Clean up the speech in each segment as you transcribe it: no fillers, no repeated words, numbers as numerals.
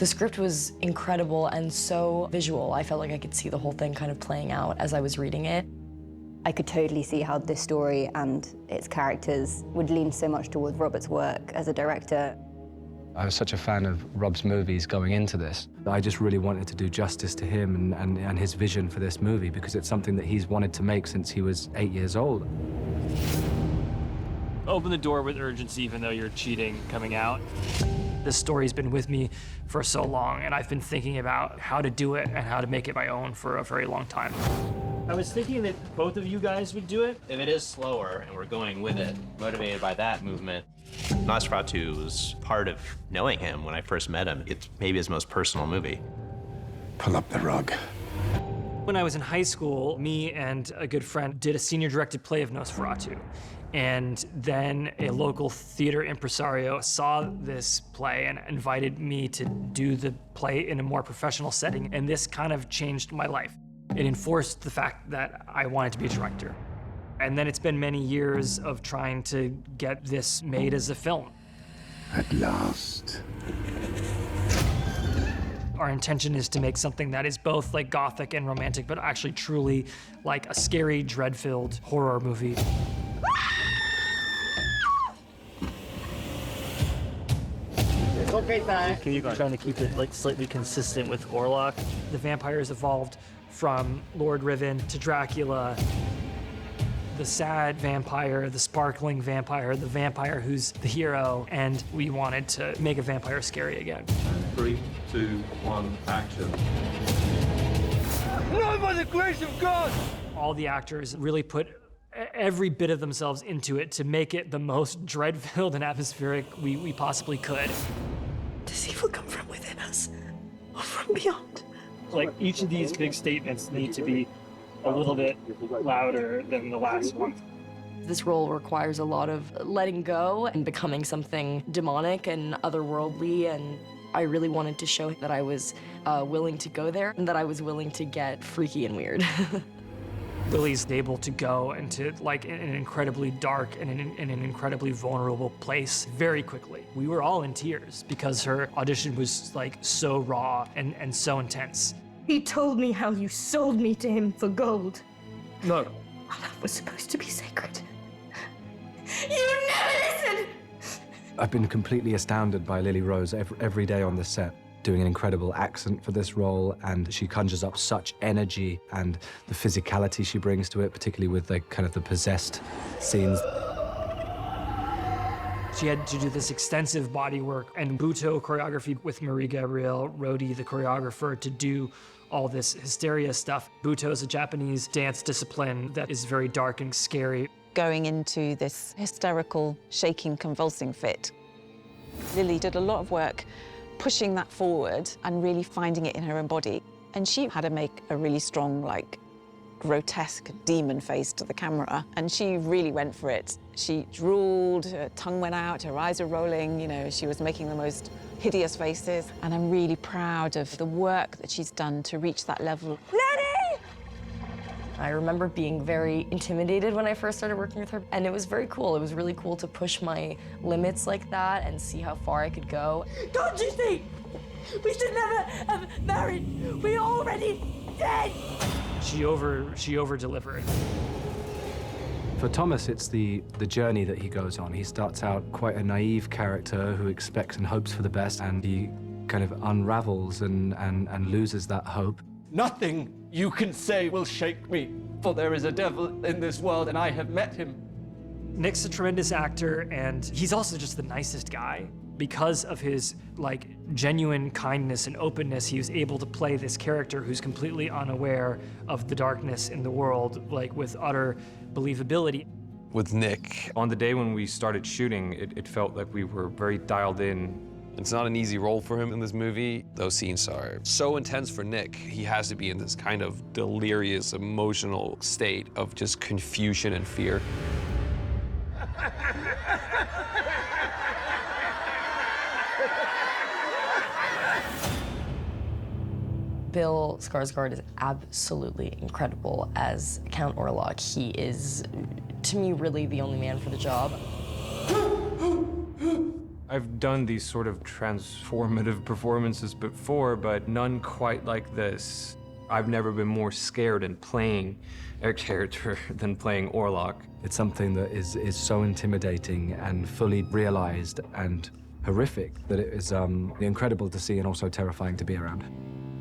The script was incredible and so visual. I felt like I could see the whole thing kind of playing out as I was reading it. I could totally see how this story and its characters would lean so much towards Robert's work as a director. I was such a fan of Rob's movies going into this. I just really wanted to do justice to him and his vision for this movie, because it's something that he's wanted to make since he was 8 years old. Open the door with urgency, even though you're cheating coming out. This story's been with me for so long, and I've been thinking about how to do it and how to make it my own for a very long time. I was thinking that both of you guys would do it. If it is slower and we're going with it, motivated by that movement, Nosferatu was part of knowing him when I first met him. It's maybe his most personal movie. Pull up the rug. When I was in high school, me and a good friend did a senior-directed play of Nosferatu. And then a local theater impresario saw this play and invited me to do the play in a more professional setting, and this kind of changed my life. It enforced the fact that I wanted to be a director. And then it's been many years of trying to get this made as a film. At last. Our intention is to make something that is both like gothic and romantic, but actually truly like a scary, dread-filled horror movie. You're trying to keep it like slightly consistent with Orlok. The vampires evolved from Lord Riven to Dracula, the sad vampire, the sparkling vampire, the vampire who's the hero, and we wanted to make a vampire scary again. 3, 2, 1, action. Not by the grace of God! All the actors really put every bit of themselves into it to make it the most dread-filled and atmospheric we possibly could. Does evil come from within us or from beyond? Like, each of these big statements need to be a little bit louder than the last one. This role requires a lot of letting go and becoming something demonic and otherworldly, and I really wanted to show that I was willing to go there and that I was willing to get freaky and weird. Lily's able to go into like an incredibly dark and an incredibly vulnerable place very quickly. We were all in tears because her audition was like so raw and so intense. He told me how you sold me to him for gold. No. Our love was supposed to be sacred. You never listened! I've been completely astounded by Lily Rose every day on the set, doing an incredible accent for this role, and she conjures up such energy and the physicality she brings to it, particularly with the kind of the possessed scenes. She had to do this extensive body work and Butoh choreography with Marie Gabrielle Rodi, the choreographer, to do all this hysteria stuff. Butoh is a Japanese dance discipline that is very dark and scary. Going into this hysterical, shaking, convulsing fit. Lily did a lot of work pushing that forward and really finding it in her own body. And she had to make a really strong, like, grotesque demon face to the camera, and she really went for it. She drooled, her tongue went out, her eyes were rolling, you know, she was making the most hideous faces, and I'm really proud of the work that she's done to reach that level. Lenny! I remember being very intimidated when I first started working with her, and it was very cool. It was really cool to push my limits like that and see how far I could go. Don't you think we should never have married? We're already dead! She over-delivered. For Thomas, it's the journey that he goes on. He starts out quite a naive character who expects and hopes for the best, and he kind of unravels and loses that hope. Nothing you can say will shake me, for there is a devil in this world, and I have met him. Nick's a tremendous actor, and he's also just the nicest guy. Because of his like genuine kindness and openness, he was able to play this character who's completely unaware of the darkness in the world, like with utter believability. With Nick, on the day when we started shooting, it felt like we were very dialed in. It's not an easy role for him in this movie. Those scenes are so intense for Nick. He has to be in this kind of delirious, emotional state of just confusion and fear. Bill Skarsgård is absolutely incredible as Count Orlok. He is, to me, really the only man for the job. I've done these sort of transformative performances before, but none quite like this. I've never been more scared in playing a character than playing Orlok. It's something that is so intimidating and fully realized and horrific that it is incredible to see and also terrifying to be around.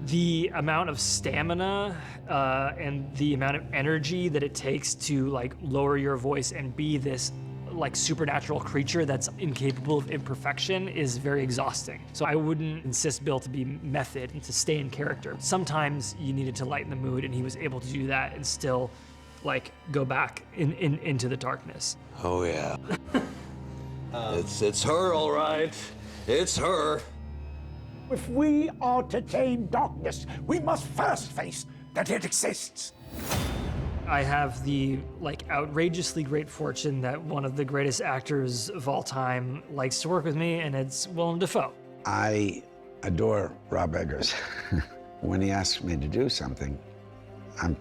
The amount of stamina and the amount of energy that it takes to like lower your voice and be this like supernatural creature that's incapable of imperfection is very exhausting. So I wouldn't insist Bill to be method and to stay in character. Sometimes you needed to lighten the mood, and he was able to do that and still like go back into the darkness. Oh yeah. It's her, all right. It's her. If we are to tame darkness, we must first face that it exists. I have the like outrageously great fortune that one of the greatest actors of all time likes to work with me, and it's Willem Dafoe. I adore Rob Eggers. When he asks me to do something, I'm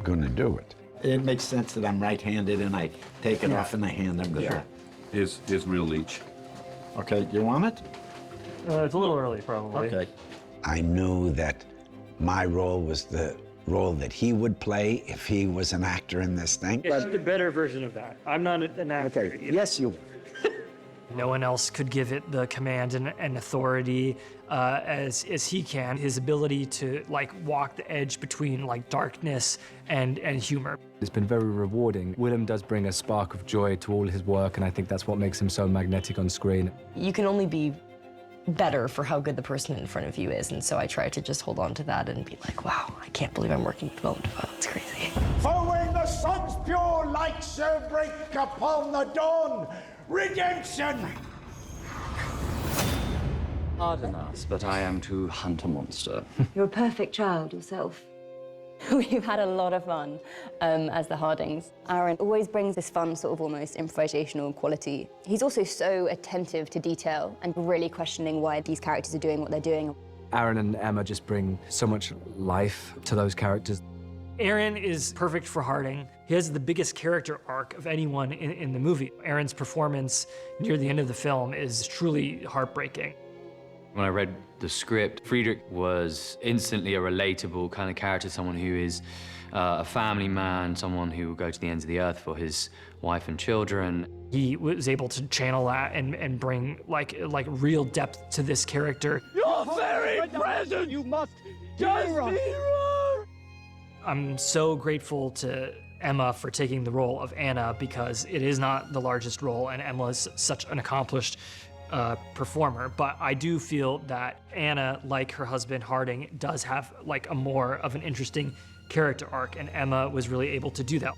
going to do it. It makes sense that I'm right-handed and I take it off and I hand him the Here's real leech. Okay, you want it? It's a little early, probably. Okay. I knew that my role was the role that he would play if he was an actor in this thing. It's the better version of that. I'm not an actor. Okay, yes, you. No one else could give it the command and authority as he can. His ability to like walk the edge between like darkness and humor. It's been very rewarding. Willem does bring a spark of joy to all his work, and I think that's what makes him so magnetic on screen. You can only be better for how good the person in front of you is, and so I try to just hold on to that and be like, wow, I can't believe I'm working with Willem Dafoe. It's crazy. For when the sun's pure light shall break upon the dawn, redemption! Pardon us, but I am to hunt a monster. You're a perfect child yourself. We've had a lot of fun as the Hardings. Aaron always brings this fun, sort of almost improvisational quality. He's also so attentive to detail and really questioning why these characters are doing what they're doing. Aaron and Emma just bring so much life to those characters. Aaron is perfect for Harding. He has the biggest character arc of anyone in the movie. Aaron's performance near the end of the film is truly heartbreaking. When I read the script, Friedrich was instantly a relatable kind of character, someone who is a family man, someone who will go to the ends of the earth for his wife and children. He was able to channel that and bring like real depth to this character. Your very presence! You must just be her! I'm so grateful to Emma for taking the role of Anna because it is not the largest role, and Emma is such an accomplished performer, but I do feel that Anna, like her husband Harding, does have like a more of an interesting character arc, and Emma was really able to do that.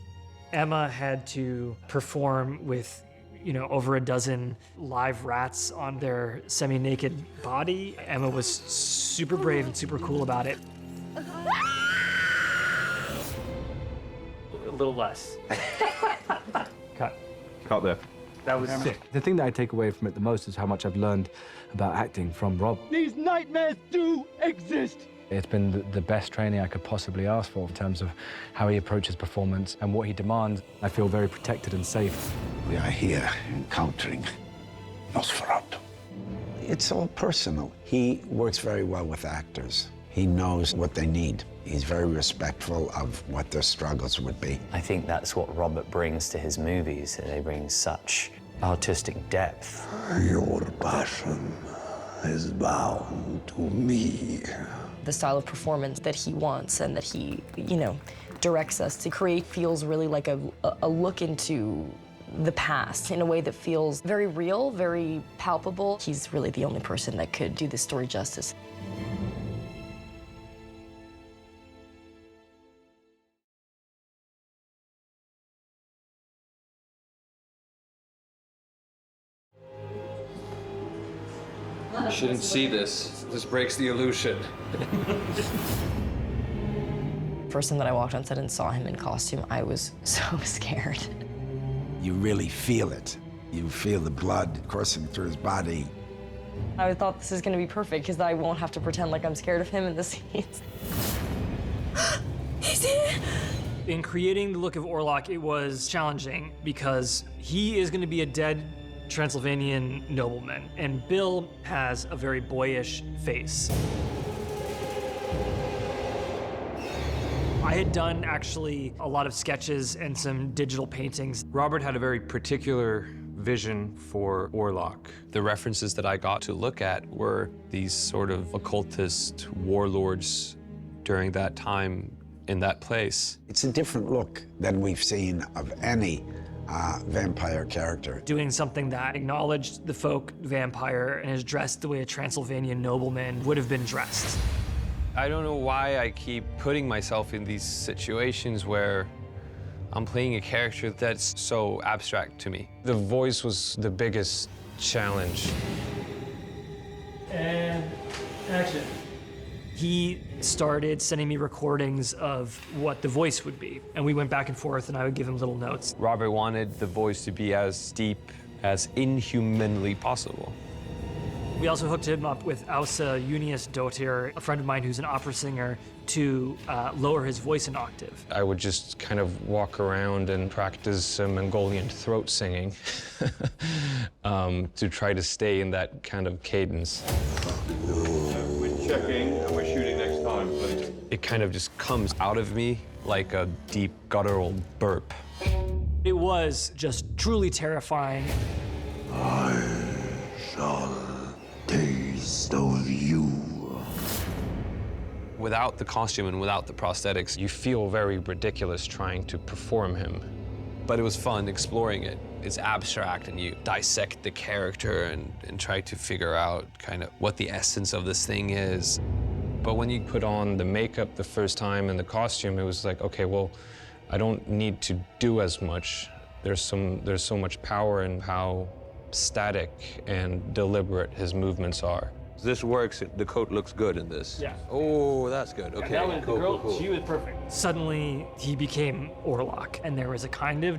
Emma had to perform with, you know, over a dozen live rats on their semi-naked body. Emma was super brave and super cool about it. A little less. Cut. Cut there. That was sick. The thing that I take away from it the most is how much I've learned about acting from Rob. These nightmares do exist! It's been the best training I could possibly ask for in terms of how he approaches performance and what he demands. I feel very protected and safe. We are here encountering Nosferatu. It's all personal. He works very well with actors. He knows what they need. He's very respectful of what their struggles would be. I think that's what Robert brings to his movies. They bring such artistic depth. Your passion is bound to me. The style of performance that he wants and that he, you know, directs us to create feels really like a look into the past in a way that feels very real, very palpable. He's really the only person that could do this story justice. You shouldn't see this. This breaks the illusion. First time that I walked on set and saw him in costume, I was so scared. You really feel it. You feel the blood coursing through his body. I thought this is gonna be perfect because I won't have to pretend like I'm scared of him in the scenes. He's here! In creating the look of Orlok, it was challenging because he is going to be a dead Transylvanian noblemen, and Bill has a very boyish face. I had done actually a lot of sketches and some digital paintings. Robert had a very particular vision for Orlok. The references that I got to look at were these sort of occultist warlords during that time in that place. It's a different look than we've seen of any vampire character. Doing something that acknowledged the folk vampire and is dressed the way a Transylvanian nobleman would have been dressed. I don't know why I keep putting myself in these situations where I'm playing a character that's so abstract to me. The voice was the biggest challenge. And action. He started sending me recordings of what the voice would be, and we went back and forth, and I would give him little notes. Robert wanted the voice to be as deep, as inhumanly possible. We also hooked him up with Ausa Junius Dotir, a friend of mine who's an opera singer, to lower his voice an octave. I would just kind of walk around and practice some Mongolian throat singing to try to stay in that kind of cadence. We're checking and we're shooting next time, please. It kind of just comes out of me like a deep, guttural burp. It was just truly terrifying. I shall taste of you. Without the costume and without the prosthetics, you feel very ridiculous trying to perform him. But it was fun exploring it. It's abstract, and you dissect the character and try to figure out kind of what the essence of this thing is. But when you put on the makeup the first time and the costume, it was like, okay, well, I don't need to do as much. There's so much power in how static and deliberate his movements are. This works. The coat looks good in this. Yeah. Oh, that's good. Okay. That was, cool, the girl, cool, cool. she was perfect. Suddenly, he became Orlok, and there was a kind of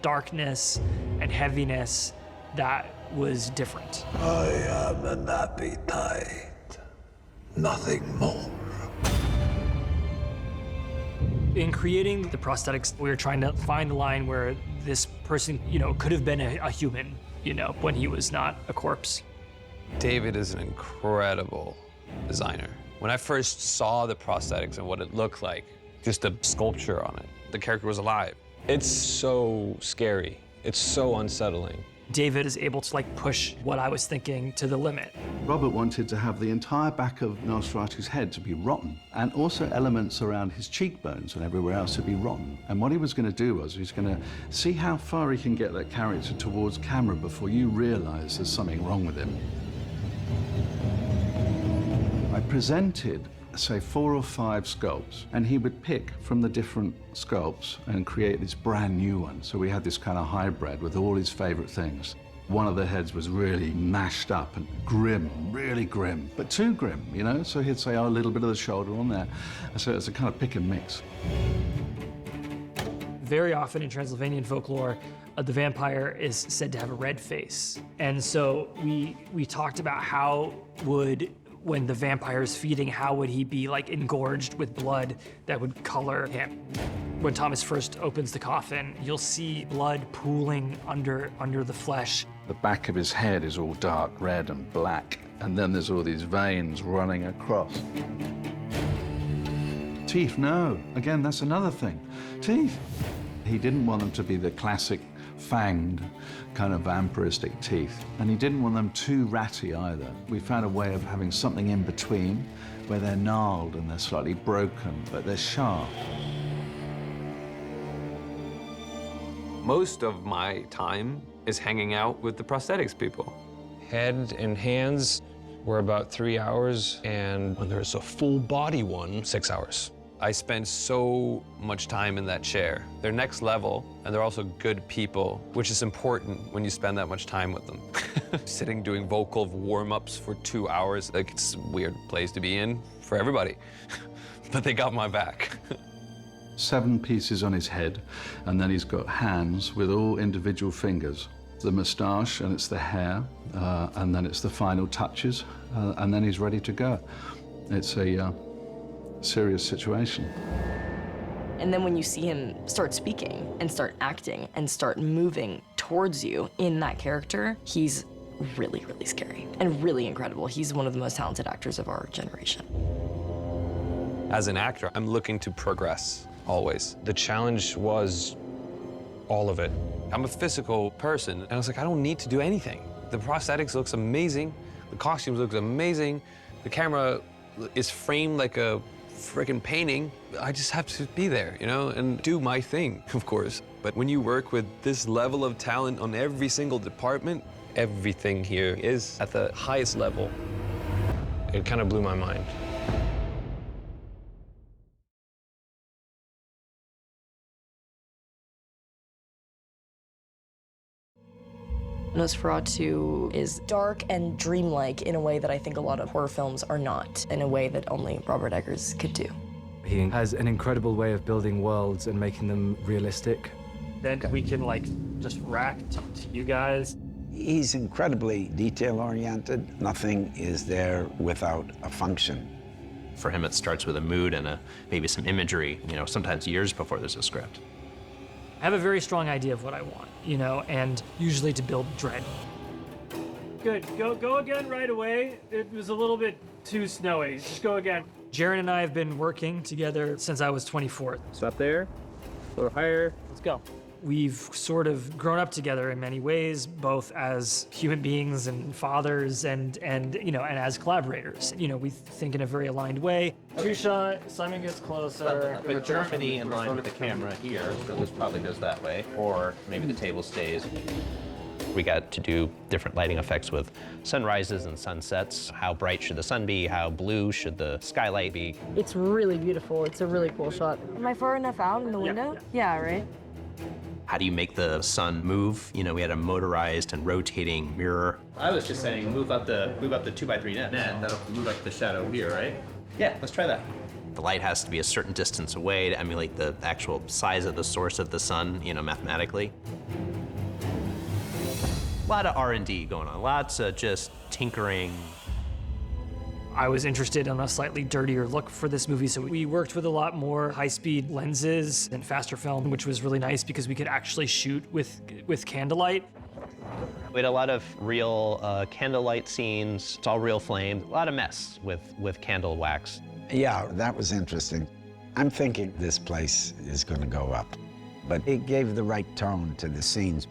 darkness and heaviness that was different. I am an appetite, nothing more. In creating the prosthetics, we were trying to find the line where this person, could have been a human, when he was not a corpse. David is an incredible designer. When I first saw the prosthetics and what it looked like, just the sculpture on it, the character was alive. It's so scary. It's so unsettling. David is able to push what I was thinking to the limit. Robert wanted to have the entire back of Nosferatu's head to be rotten, and also elements around his cheekbones and everywhere else to be rotten. And what he was going to do was he's going to see how far he can get that character towards camera before you realize there's something wrong with him. I presented, say, 4 or 5 sculpts, and he would pick from the different sculpts and create this brand new one. So we had this kind of hybrid with all his favorite things. One of the heads was really mashed up and grim, really grim, but too grim, So he'd say, oh, a little bit of the shoulder on there. So it's a kind of pick and mix. Very often in Transylvanian folklore, the vampire is said to have a red face. And so we talked about when the vampire is feeding, how would he be engorged with blood that would color him? When Thomas first opens the coffin, you'll see blood pooling under the flesh. The back of his head is all dark red and black, and then there's all these veins running across. Teeth, no. Again, that's another thing. Teeth. He didn't want them to be the classic fanged, kind of vampiristic teeth. And he didn't want them too ratty either. We found a way of having something in between where they're gnarled and they're slightly broken, but they're sharp. Most of my time is hanging out with the prosthetics people. Head and hands were about 3 hours, and when there's a full body one, 6 hours. I spend so much time in that chair. They're next level, and they're also good people, which is important when you spend that much time with them. Sitting doing vocal warm-ups for 2 hours, it's a weird place to be in for everybody. But they got my back. 7 pieces on his head, and then he's got hands with all individual fingers. The moustache, and it's the hair, and then it's the final touches, and then he's ready to go. It's a serious situation. And then when you see him start speaking and start acting and start moving towards you in that character, he's really, really scary and really incredible. He's one of the most talented actors of our generation. As an actor, I'm looking to progress, always. The challenge was all of it. I'm a physical person, and I was like, I don't need to do anything. The prosthetics looks amazing, the costumes look amazing, the camera is framed like a freaking painting. I just have to be there, you know, and do my thing, of course. But when you work with this level of talent on every single department, everything here is at the highest level. It kind of blew my mind. Nosferatu is dark and dreamlike in a way that I think a lot of horror films are not, in a way that only Robert Eggers could do. He has an incredible way of building worlds and making them realistic. Then we can like just react to you guys. He's incredibly detail-oriented. Nothing is there without a function. For him, it starts with a mood and maybe some imagery, you know, sometimes years before there's a script. I have a very strong idea of what I want, you know, and usually to build dread. Good, go again right away. It was a little bit too snowy. Just go again. Jaren and I have been working together since I was 24. Stop there, a little higher, let's go. We've sort of grown up together in many ways, both as human beings and fathers and you know, and as collaborators. You know, we think in a very aligned way. Two shot, Simon gets closer. Put Germany in line with the camera here, so this probably goes that way, or maybe the table stays. We got to do different lighting effects with sunrises and sunsets. How bright should the sun be? How blue should the skylight be? It's really beautiful. It's a really cool shot. Am I far enough out in the window? Yeah, right? How do you make the sun move? You know, we had a motorized and rotating mirror. I was just saying, move up the 2x3 net. That'll move up the shadow here, right? Yeah, let's try that. The light has to be a certain distance away to emulate the actual size of the source of the sun, you know, mathematically. A lot of R&D going on, lots of just tinkering. I was interested in a slightly dirtier look for this movie, so we worked with a lot more high-speed lenses and faster film, which was really nice because we could actually shoot with candlelight. We had a lot of real candlelight scenes. It's all real flame. A lot of mess with candle wax. Yeah, that was interesting. I'm thinking this place is going to go up, but it gave the right tone to the scenes.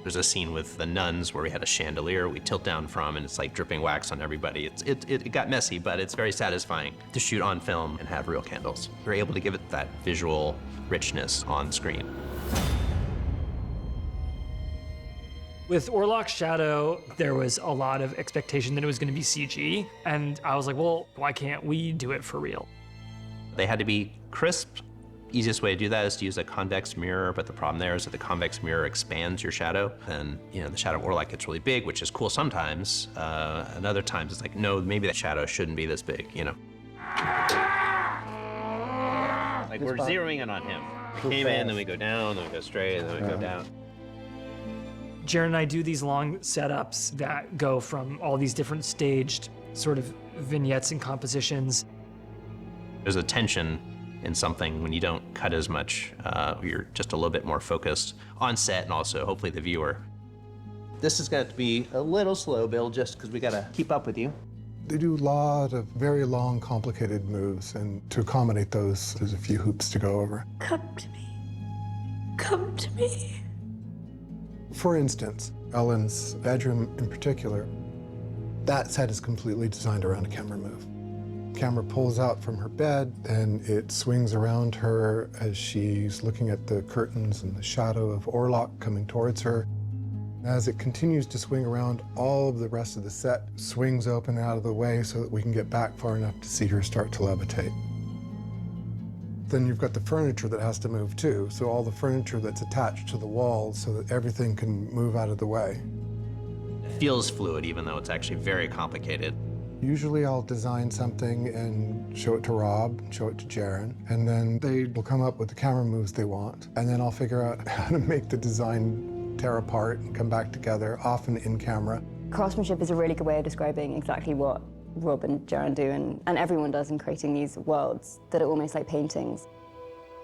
There's a scene with the nuns where we had a chandelier we tilt down from, and it's like dripping wax on everybody. It got messy, but it's very satisfying to shoot on film and have real candles. We're able to give it that visual richness on screen. With Orlok's Shadow, there was a lot of expectation that it was going to be CG, and I was like, well, why can't we do it for real? They had to be crisp. Easiest way to do that is to use a convex mirror, but the problem there is that the convex mirror expands your shadow, and you know the shadow of Orlok gets really big, which is cool sometimes, and other times it's like, no, maybe that shadow shouldn't be this big, you know? Like we're zeroing in on him. We came in, then we go down, then we go straight, then we go down. Jaren and I do these long setups that go from all these different staged sort of vignettes and compositions. There's a tension in something when you don't cut as much. You're just a little bit more focused on set and also hopefully the viewer. This is going to be a little slow, Bill, just because we got to keep up with you. They do a lot of very long, complicated moves, and to accommodate those, there's a few hoops to go over. Come to me. Come to me. For instance, Ellen's bedroom in particular, that set is completely designed around a camera move. Camera pulls out from her bed, and it swings around her as she's looking at the curtains and the shadow of Orlok coming towards her. As it continues to swing around, all of the rest of the set swings open and out of the way so that we can get back far enough to see her start to levitate. Then you've got the furniture that has to move too, so all the furniture that's attached to the walls so that everything can move out of the way. It feels fluid, even though it's actually very complicated. Usually I'll design something and show it to Rob, and show it to Jaren, and then they will come up with the camera moves they want, and then I'll figure out how to make the design tear apart and come back together, often in camera. Craftsmanship is a really good way of describing exactly what Rob and Jaren do, and everyone does in creating these worlds that are almost like paintings.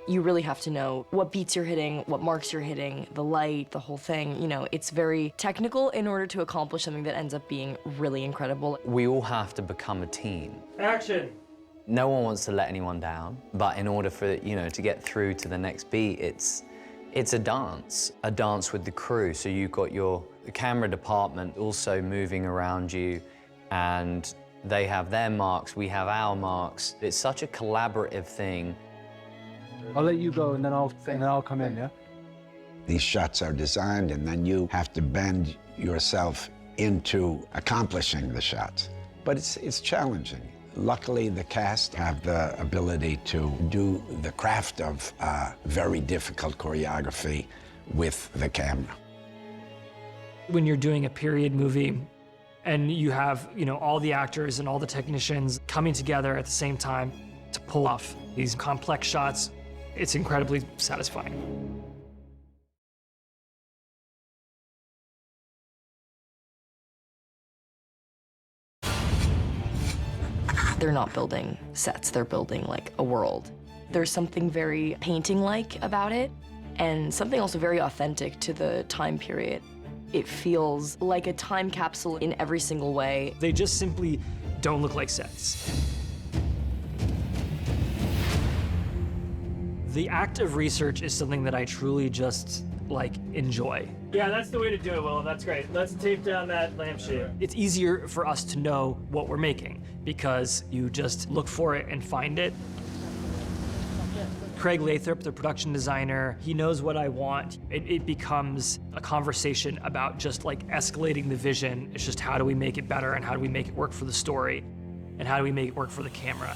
You really have to know what beats you're hitting, what marks you're hitting, the light, the whole thing. You know, it's very technical in order to accomplish something that ends up being really incredible. We all have to become a team. Action! No one wants to let anyone down, but in order for, to get through to the next beat, it's a dance with the crew. So you've got your camera department also moving around you, and they have their marks, we have our marks. It's such a collaborative thing. I'll let you go, and then I'll come in, yeah? These shots are designed, and then you have to bend yourself into accomplishing the shots. But it's challenging. Luckily, the cast have the ability to do the craft of very difficult choreography with the camera. When you're doing a period movie and you have, all the actors and all the technicians coming together at the same time to pull off these complex shots, it's incredibly satisfying. They're not building sets, they're building like a world. There's something very painting-like about it, and something also very authentic to the time period. It feels like a time capsule in every single way. They just simply don't look like sets. The act of research is something that I truly just, enjoy. Yeah, that's the way to do it, Will. That's great. Let's tape down that lampshade. It's easier for us to know what we're making because you just look for it and find it. Craig Lathrop, the production designer, he knows what I want. It becomes a conversation about just escalating the vision. It's just how do we make it better and how do we make it work for the story and how do we make it work for the camera.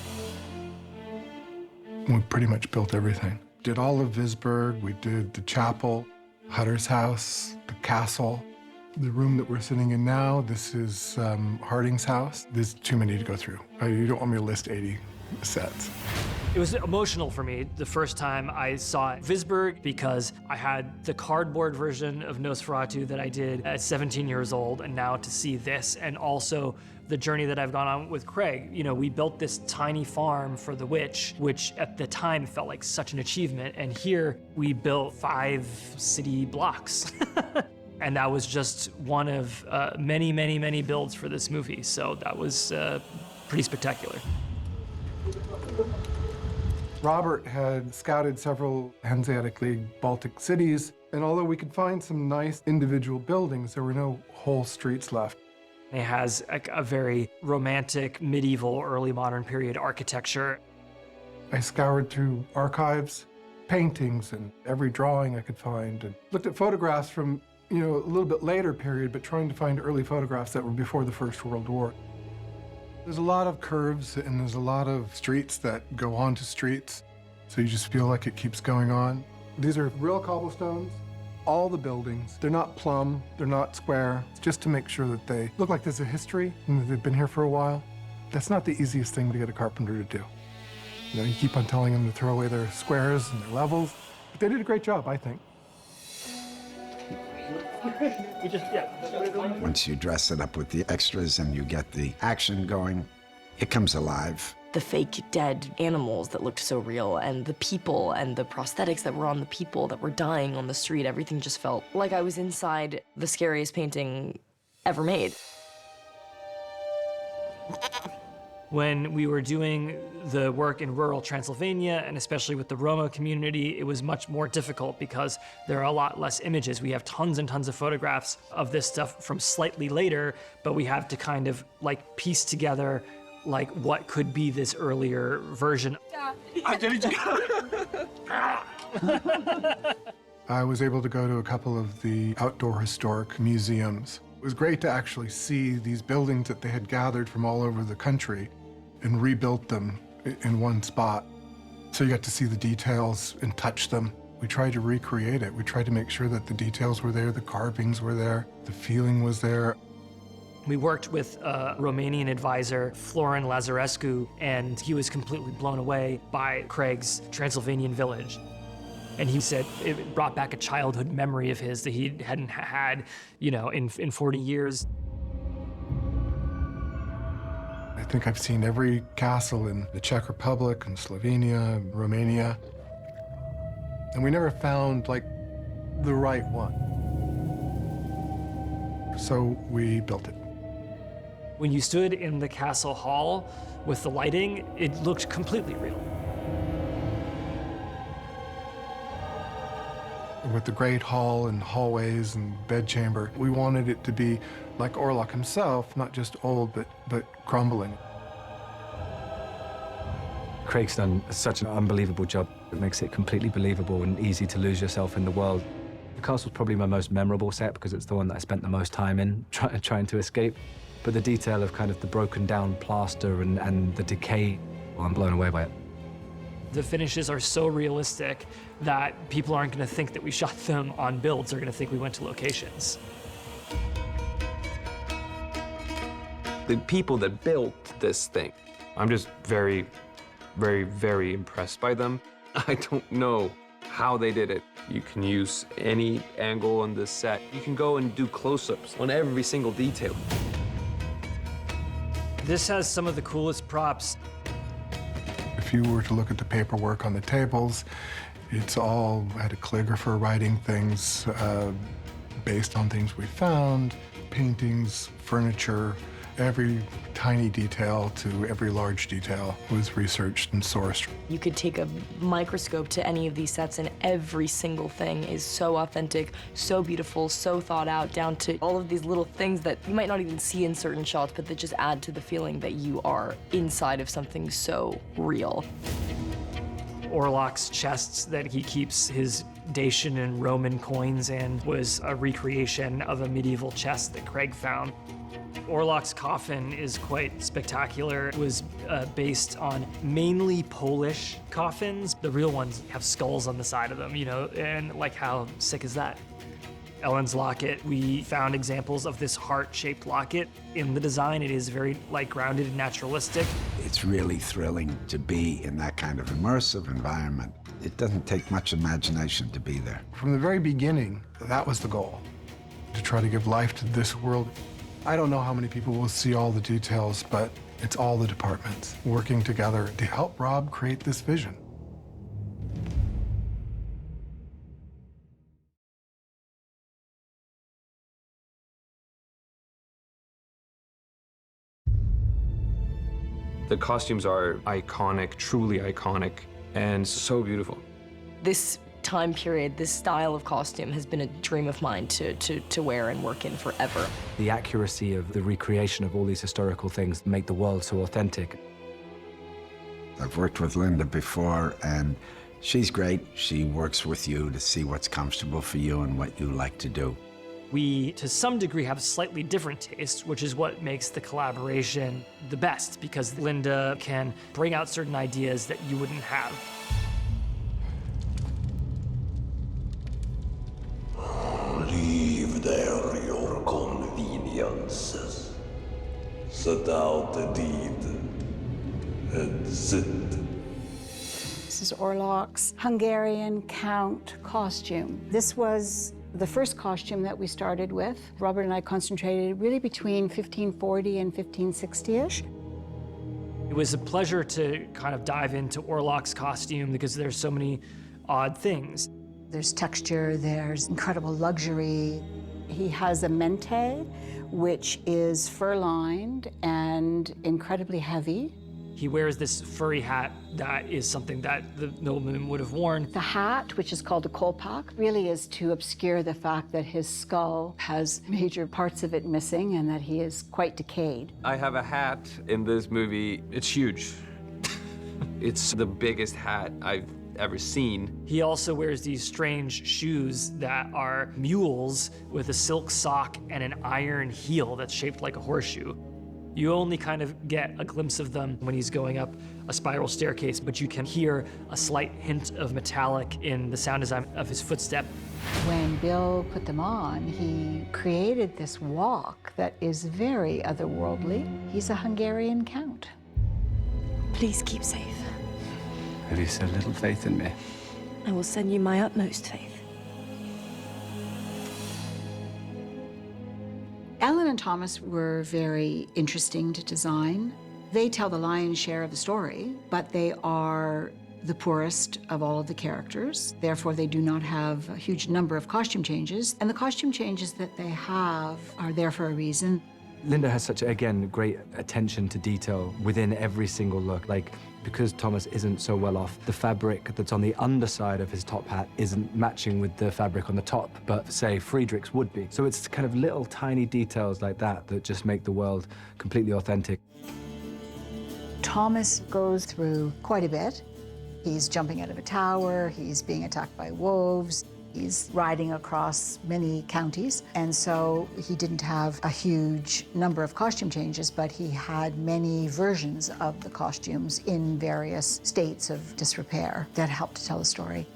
We pretty much built everything. Did all of Visburg, we did the chapel, Hutter's house, the castle. The room that we're sitting in now, this is Harding's house. There's too many to go through. You don't want me to list 80 sets. It was emotional for me the first time I saw Visburg because I had the cardboard version of Nosferatu that I did at 17 years old, and now to see this and also the journey that I've gone on with Craig. We built this tiny farm for the witch, which at the time felt like such an achievement, and here we built 5 city blocks. And that was just one of many, many, many builds for this movie, so that was pretty spectacular. Robert had scouted several Hanseatic League Baltic cities, and although we could find some nice individual buildings, there were no whole streets left. It has a very romantic, medieval, early modern period architecture. I scoured through archives, paintings, and every drawing I could find, and looked at photographs from, a little bit later period, but trying to find early photographs that were before the First World War. There's a lot of curves and there's a lot of streets that go onto streets, so you just feel like it keeps going on. These are real cobblestones, all the buildings. They're not plumb, they're not square. It's just to make sure that they look like there's a history and that they've been here for a while. That's not the easiest thing to get a carpenter to do. You keep on telling them to throw away their squares and their levels, but they did a great job, I think. Once you dress it up with the extras and you get the action going, it comes alive. The fake dead animals that looked so real, and the people and the prosthetics that were on the people that were dying on the street, everything just felt like I was inside the scariest painting ever made. When we were doing the work in rural Transylvania, and especially with the Roma community, it was much more difficult because there are a lot less images. We have tons and tons of photographs of this stuff from slightly later, but we have to kind of piece together what could be this earlier version. I was able to go to a couple of the outdoor historic museums. It was great to actually see these buildings that they had gathered from all over the country and rebuilt them in one spot. So you got to see the details and touch them. We tried to recreate it. We tried to make sure that the details were there, the carvings were there, the feeling was there. We worked with a Romanian advisor, Florin Lazarescu, and he was completely blown away by Craig's Transylvanian village. And he said it brought back a childhood memory of his that he hadn't had, in 40 years. I think I've seen every castle in the Czech Republic and Slovenia, and Romania. And we never found, like, the right one. So we built it. When you stood in the castle hall with the lighting, it looked completely real. With the great hall and hallways and bedchamber, we wanted it to be like Orlok himself, not just old, but crumbling. Craig's done such an unbelievable job. It makes it completely believable and easy to lose yourself in the world. The castle's probably my most memorable set because it's the one that I spent the most time in, trying to escape. But the detail of kind of the broken down plaster and the decay, well, I'm blown away by it. The finishes are so realistic that people aren't going to think that we shot them on builds. They're going to think we went to locations. The people that built this thing, I'm just very, very, very impressed by them. I don't know how they did it. You can use any angle on this set. You can go and do close-ups on every single detail. This has some of the coolest props. If you were to look at the paperwork on the tables, it's all had a calligrapher writing things based on things we found, paintings, furniture, every tiny detail to every large detail was researched and sourced. You could take a microscope to any of these sets and every single thing is so authentic, so beautiful, so thought out, down to all of these little things that you might not even see in certain shots, but that just add to the feeling that you are inside of something so real. Orlok's chests that he keeps his Dacian and Roman coins in was a recreation of a medieval chest that Craig found. Orlok's coffin is quite spectacular. It was based on mainly Polish coffins. The real ones have skulls on the side of them, you know, and like how sick is that? Ellen's locket, we found examples of this heart-shaped locket in the design. It is very like grounded and naturalistic. It's really thrilling to be in that kind of immersive environment. It doesn't take much imagination to be there. From the very beginning, that was the goal, to try to give life to this world. I don't know how many people will see all the details, but it's all the departments working together to help Rob create this vision. The costumes are iconic, truly iconic, and so beautiful. This time period, this style of costume has been a dream of mine to wear and work in forever. The accuracy of the recreation of all these historical things make the world so authentic. I've worked with Linda before, and she's great. She works with you to see what's comfortable for you and what you like to do. We, to some degree, have slightly different tastes, which is what makes the collaboration the best, because Linda can bring out certain ideas that you wouldn't have. Leave there your conveniences. Set out the deed and sit. This is Orlok's Hungarian Count costume. This was the first costume that we started with. Robert and I concentrated really between 1540 and 1560-ish. It was a pleasure to kind of dive into Orlok's costume because there's so many odd things. There's texture, there's incredible luxury. He has a mente, which is fur-lined and incredibly heavy. He wears this furry hat that is something that the nobleman would have worn. The hat, which is called a kolpak, really is to obscure the fact that his skull has major parts of it missing and that he is quite decayed. I have a hat in this movie. It's huge. It's the biggest hat I've ever seen. He also wears these strange shoes that are mules with a silk sock and an iron heel that's shaped like a horseshoe. You only kind of get a glimpse of them when he's going up a spiral staircase, but you can hear a slight hint of metallic in the sound design of his footstep. When Bill put them on, he created this walk that is very otherworldly. He's a Hungarian count. Please keep safe. Have you so little faith in me? I will send you my utmost faith. Ellen and Thomas were very interesting to design. They tell the lion's share of the story, but they are the poorest of all of the characters. Therefore, they do not have a huge number of costume changes. And the costume changes that they have are there for a reason. Linda has such, again, great attention to detail within every single look. Like, because Thomas isn't so well off, the fabric that's on the underside of his top hat isn't matching with the fabric on the top, but say Friedrich's would be. So it's kind of little tiny details like that that just make the world completely authentic. Thomas goes through quite a bit. He's jumping out of a tower, he's being attacked by wolves, he's riding across many counties, and so he didn't have a huge number of costume changes, but he had many versions of the costumes in various states of disrepair that helped to tell the story.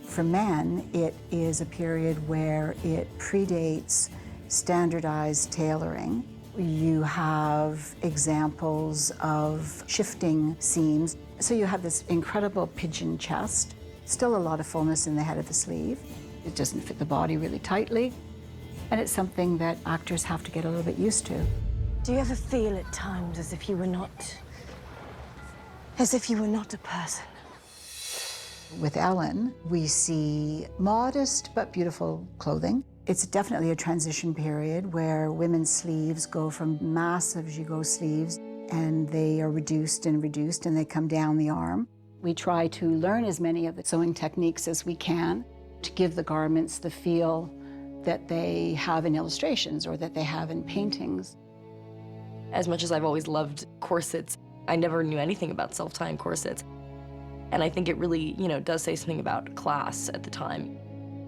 For men, it is a period where it predates standardized tailoring. You have examples of shifting seams. So you have this incredible pigeon chest, still a lot of fullness in the head of the sleeve. It doesn't fit the body really tightly, and it's something that actors have to get a little bit used to. Do you ever feel at times as if you were not a person? With Ellen, we see modest but beautiful clothing. It's definitely a transition period where women's sleeves go from massive gigot sleeves, and they are reduced and they come down the arm. We try to learn as many of the sewing techniques as we can to give the garments the feel that they have in illustrations or that they have in paintings. As much as I've always loved corsets, I never knew anything about self-tying corsets. And I think it really, does say something about class at the time.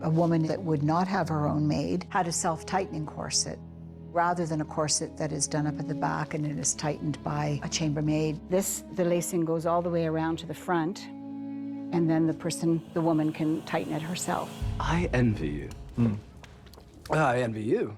A woman that would not have her own made had a self-tightening corset, rather than a corset that is done up at the back and it is tightened by a chambermaid. The lacing goes all the way around to the front, and then the woman can tighten it herself. I envy you. I envy you.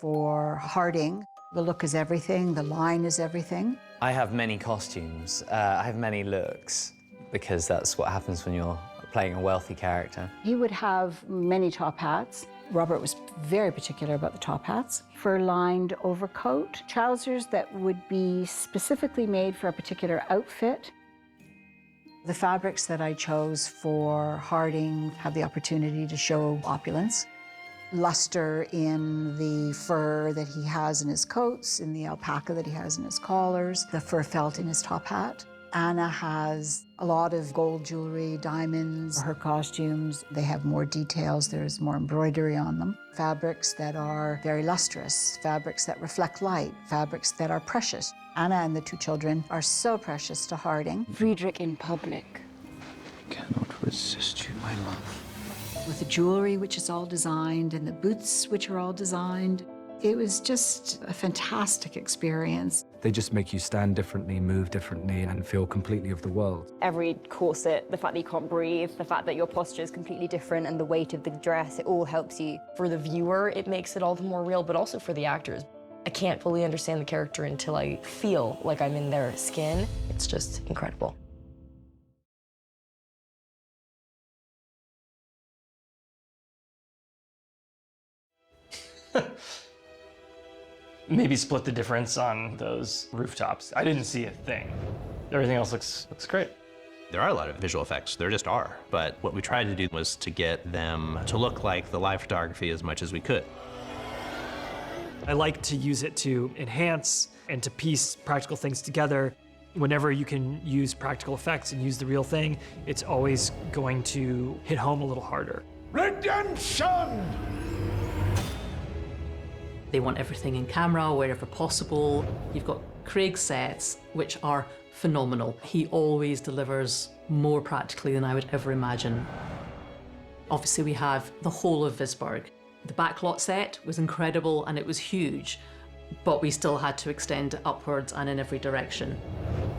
For Harding, the look is everything, the line is everything. I have many costumes. I have many looks, because that's what happens when you're playing a wealthy character. He would have many top hats. Robert was very particular about the top hats. Fur-lined overcoat, trousers that would be specifically made for a particular outfit. The fabrics that I chose for Harding have the opportunity to show opulence. Luster in the fur that he has in his coats, in the alpaca that he has in his collars, the fur felt in his top hat. Anna has a lot of gold jewelry, diamonds. Her costumes, they have more details. There's more embroidery on them. Fabrics that are very lustrous, fabrics that reflect light, fabrics that are precious. Anna and the two children are so precious to Harding. Friedrich in public. Cannot resist you, my love. With the jewelry, which is all designed, and the boots, which are all designed. It was just a fantastic experience. They just make you stand differently, move differently, and feel completely of the world. Every corset, the fact that you can't breathe, the fact that your posture is completely different, and the weight of the dress, it all helps you. For the viewer, it makes it all the more real, but also for the actors. I can't fully understand the character until I feel like I'm in their skin. It's just incredible. Maybe split the difference on those rooftops. I didn't see a thing. Everything else looks great. There are a lot of visual effects, there just are. But what we tried to do was to get them to look like the live photography as much as we could. I like to use it to enhance and to piece practical things together. Whenever you can use practical effects and use the real thing, it's always going to hit home a little harder. Redemption! They want everything in camera wherever possible. You've got Craig's sets, which are phenomenal. He always delivers more practically than I would ever imagine. Obviously, we have the whole of Visburg. The backlot set was incredible and it was huge, but we still had to extend upwards and in every direction.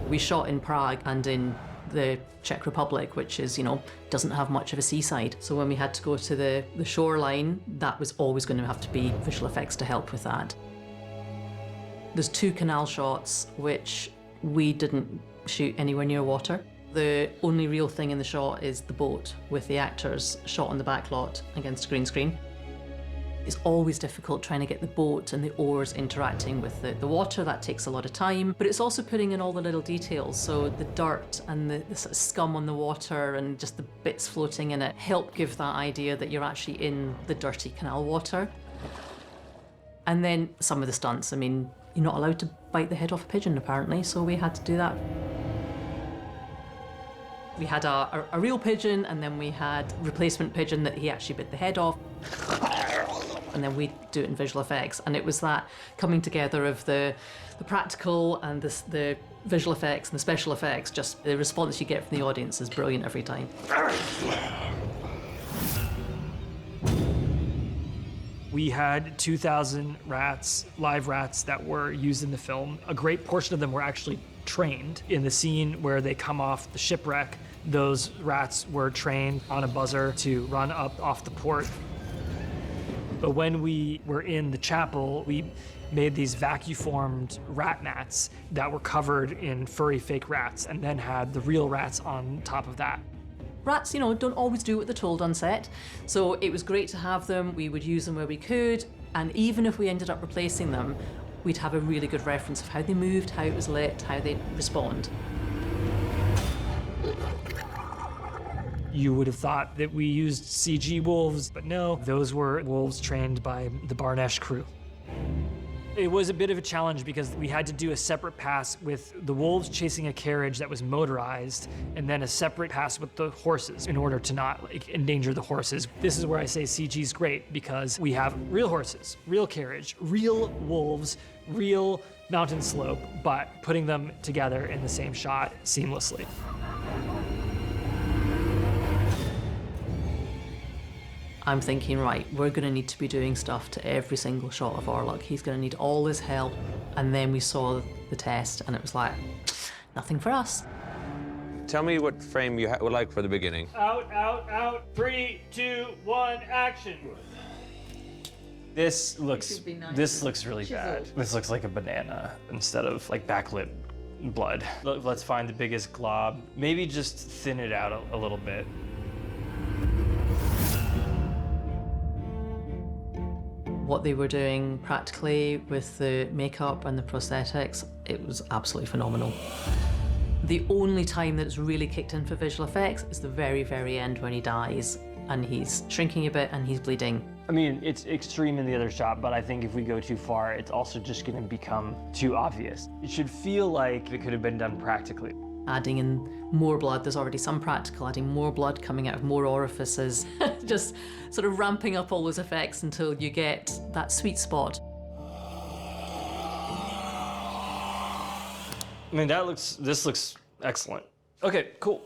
We shot in Prague and in the Czech Republic, which is, doesn't have much of a seaside. So when we had to go to the shoreline, that was always going to have to be visual effects to help with that. There's 2 canal shots, which we didn't shoot anywhere near water. The only real thing in the shot is the boat with the actors shot on the backlot against a green screen. It's always difficult trying to get the boat and the oars interacting with the water. That takes a lot of time, but it's also putting in all the little details. So the dirt and the sort of scum on the water and just the bits floating in it help give that idea that you're actually in the dirty canal water. And then some of the stunts, I mean, you're not allowed to bite the head off a pigeon apparently, so we had to do that. We had a real pigeon, and then we had a replacement pigeon that he actually bit the head off. And then we'd do it in visual effects. And it was that coming together of the practical and the visual effects and the special effects. Just the response you get from the audience is brilliant every time. We had 2,000 rats, live rats, that were used in the film. A great portion of them were actually trained. In the scene where they come off the shipwreck, those rats were trained on a buzzer to run up off the port. But when we were in the chapel, we made these vacuum-formed rat mats that were covered in furry fake rats and then had the real rats on top of that. Rats, you know, don't always do what they're told on set, so it was great to have them. We would use them where we could, and even if we ended up replacing them, we'd have a really good reference of how they moved, how it was lit, how they'd respond. You would have thought that we used CG wolves, but no, those were wolves trained by the Barnesh crew. It was a bit of a challenge because we had to do a separate pass with the wolves chasing a carriage that was motorized, and then a separate pass with the horses in order to not endanger the horses. This is where I say CG is great, because we have real horses, real carriage, real wolves, real mountain slope, but putting them together in the same shot seamlessly. I'm thinking, right, we're going to need to be doing stuff to every single shot of Orlok. He's going to need all this help. And then we saw the test, and it was like, nothing for us. Tell me what frame you would like for the beginning. Out, out, out. 3, 2, 1, action. This looks really bad. This looks like a banana instead of like backlit blood. Let's find the biggest glob. Maybe just thin it out a little bit. What they were doing practically with the makeup and the prosthetics, it was absolutely phenomenal. The only time that it's really kicked in for visual effects is the very, very end when he dies and he's shrinking a bit and he's bleeding. I mean, it's extreme in the other shot, but I think if we go too far, it's also just gonna become too obvious. It should feel like it could have been done practically. Adding in more blood, there's already some practical, adding more blood coming out of more orifices, just sort of ramping up all those effects until you get that sweet spot. I mean, this looks excellent. Okay, cool.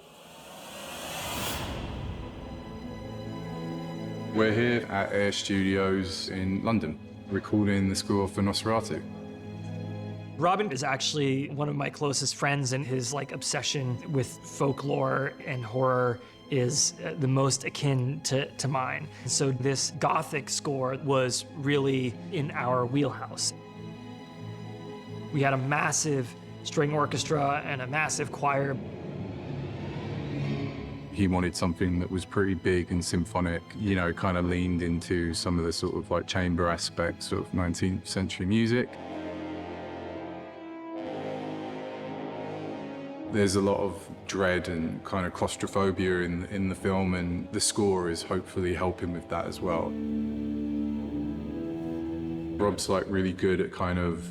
We're here at Air Studios in London, recording the score for Nosferatu. Robin is actually one of my closest friends, and his obsession with folklore and horror is the most akin to mine. So this Gothic score was really in our wheelhouse. We had a massive string orchestra and a massive choir. He wanted something that was pretty big and symphonic, you know, kind of leaned into some of the sort of chamber aspects of 19th century music. There's a lot of dread and kind of claustrophobia in the film, and the score is hopefully helping with that as well. Rob's really good at kind of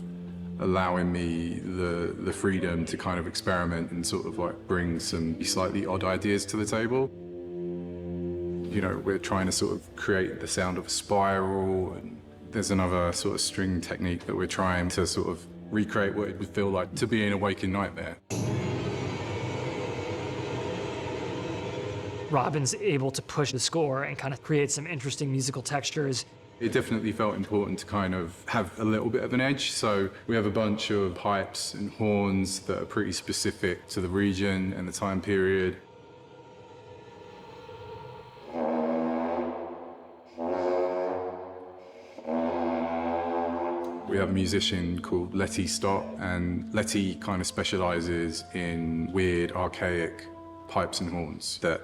allowing me the freedom to kind of experiment and sort of bring some slightly odd ideas to the table. You know, we're trying to sort of create the sound of a spiral, and there's another sort of string technique that we're trying to sort of recreate what it would feel like to be in a waking nightmare. Robin's able to push the score and kind of create some interesting musical textures. It definitely felt important to kind of have a little bit of an edge. So we have a bunch of pipes and horns that are pretty specific to the region and the time period. We have a musician called Letty Stott, and Letty kind of specializes in weird, archaic pipes and horns that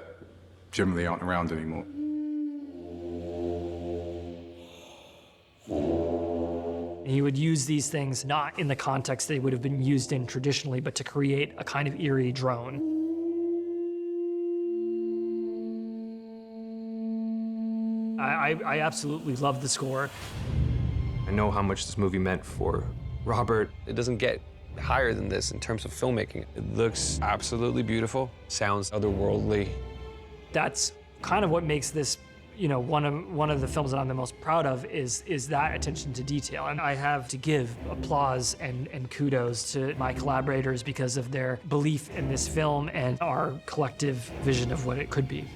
generally aren't around anymore. He would use these things not in the context they would have been used in traditionally, but to create a kind of eerie drone. I absolutely love the score. I know how much this movie meant for Robert. It doesn't get higher than this in terms of filmmaking. It looks absolutely beautiful, sounds otherworldly. That's kind of what makes this, you know, one of the films that I'm the most proud of is that attention to detail. And I have to give applause and kudos to my collaborators because of their belief in this film and our collective vision of what it could be.